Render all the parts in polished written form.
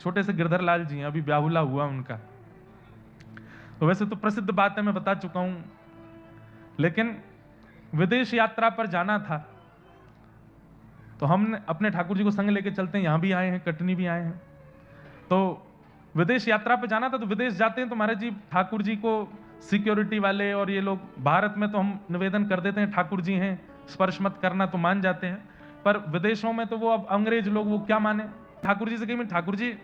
छोटे से गिरधर लाल जी हैं, अभी ब्याहुला हुआ उनका। तो वैसे तो प्रसिद्ध बात है, मैं बता चुका हूं, लेकिन विदेश यात्रा पर जाना था तो हम अपने ठाकुर जी को संग लेके चलते हैं। यहां भी आए हैं, कटनी भी आए हैं। तो विदेश यात्रा पर जाना था, तो विदेश जाते हैं तो महाराज जी ठाकुर जी को सिक्योरिटी वाले और ये लोग, भारत में तो हम निवेदन कर देते हैं ठाकुर जी हैं, स्पर्श मत करना, तो मान जाते हैं, पर विदेशों में तो वो अब अंग्रेज लोग वो क्या माने। ठाकुर जी से कही, ठाकुर जी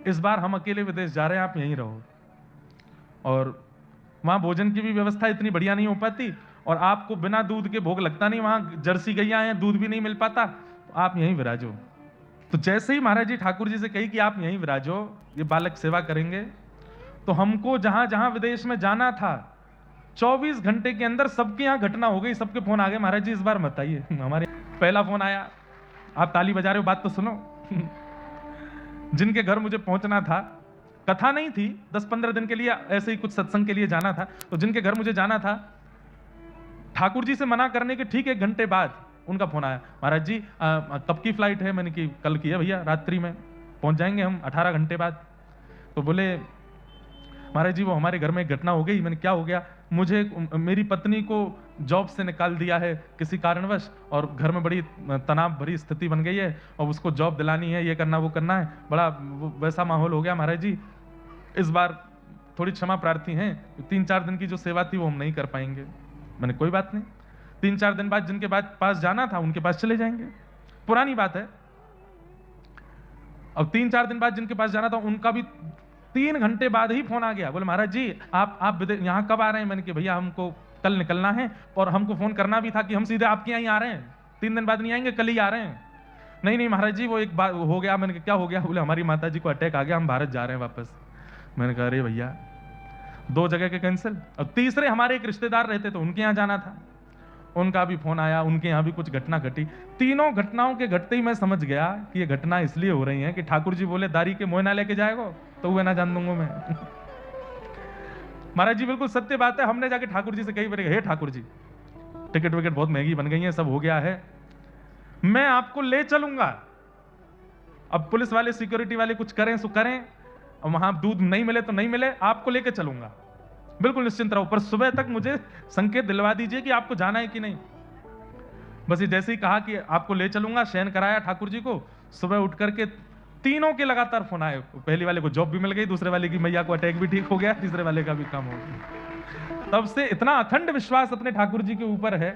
इस बार हम अकेले विदेश जा रहे हैं, आप यहीं रहो, और वहां भोजन की भी व्यवस्था इतनी बढ़िया नहीं हो पाती, और आपको बिना दूध के भोग लगता नहीं, वहां जर्सी गैया हैं, दूध भी नहीं मिल पाता, तो आप यहीं विराजो। तो जैसे ही महाराज जी ठाकुर जी से कही कि आप यहीं विराजो, ये बालक सेवा करेंगे, तो हमको जहां जहां विदेश में जाना था 24 घंटे के अंदर सबके यहाँ घटना हो गई, सबके फोन आ गए, महाराज जी इस बार मत आइए। हमारे पहला फोन आया, आप ताली बजा रहे हो, बात तो सुनो। जिनके घर मुझे पहुंचना था, कथा नहीं थी, 10-15 दिन के लिए ऐसे ही कुछ सत्संग के लिए जाना था, तो जिनके घर मुझे जाना था, ठाकुर जी से मना करने के ठीक 1 घंटे बाद उनका फोन आया, महाराज जी कब की फ्लाइट है? मैंने कि कल की है भैया, रात्रि में पहुंच जाएंगे हम 18 घंटे बाद। तो बोले महाराज जी वो हमारे घर में एक घटना हो गई। मैंने क्या हो गया? मुझे मेरी पत्नी को जॉब से निकाल दिया है किसी कारणवश, और घर में बड़ी तनाव भरी स्थिति बन गई है, और उसको जॉब दिलानी है, ये करना वो करना है, बड़ा वैसा माहौल हो गया महाराज जी, इस बार थोड़ी क्षमा प्रार्थी हैं, 3-4 दिन की जो सेवा थी वो हम नहीं कर पाएंगे। मैंने कोई बात नहीं, 3-4 दिन बाद जिनके पास जाना था उनके पास चले जाएंगे, पुरानी बात है। अब 3-4 दिन बाद जिनके पास जाना था उनका भी 3 घंटे बाद ही फोन आ गया, बोले महाराज जी आप यहाँ कब आ रहे हैं? मैंने कि भैया हमको कल निकलना है, और हमको फोन करना भी था कि हम सीधे आपके यहाँ ही आ रहे हैं, 3 दिन बाद नहीं आएंगे, कल ही आ रहे हैं। नहीं महाराज जी वो एक बात हो गया। मैंने कहा क्या हो गया? बोले हमारी माता जी को अटैक आ गया, हम भारत जा रहे हैं वापस। मैंने कहा अरे भैया 2 जगह के कैंसिल। अब तीसरे हमारे एक रिश्तेदार रहते तो उनके यहाँ जाना था, उनका भी फोन आया, उनके यहाँ भी कुछ घटना घटी। तीनों घटनाओं के घटते ही मैं समझ गया कि ये घटना इसलिए हो रही है कि ठाकुर जी बोले दारी के मोहना लेके जाएगा तो वह ना जान दूंगा मैं। महाराज जी बिल्कुल सत्य बात है। हमने जाके ठाकुर जी से कही, हे ठाकुर जी टिकट विकेट बहुत महंगी बन गई है, सब हो गया है, मैं आपको ले चलूंगा। अब पुलिस वाले सिक्योरिटी वाले कुछ करें सो करें, और वहां दूध नहीं मिले तो नहीं मिले, आपको लेके चलूंगा, बिल्कुल निश्चिंत रहो, पर सुबह तक मुझे संकेत दिलवा दीजिए कि आपको जाना है कि नहीं। बस ये जैसे ही कहा कि आपको ले चलूंगा, शयन कराया ठाकुर जी को, सुबह उठ करके तीनों के लगातार फोन आए। पहली वाले को जॉब भी मिल गई, दूसरे वाले की मैया को अटैक भी ठीक हो गया, तीसरे वाले का भी काम हो गया। तब से इतना अखंड विश्वास अपने ठाकुर जी के ऊपर है।